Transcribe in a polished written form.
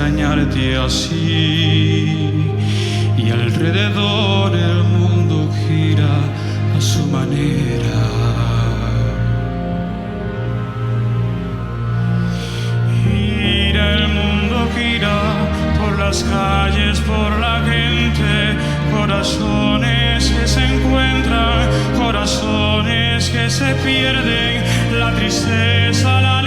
extrañarte así, y alrededor el mundo gira a su manera. Gira el mundo, gira por las calles, por la gente, corazones que se encuentran, corazones que se pierden, la tristeza, la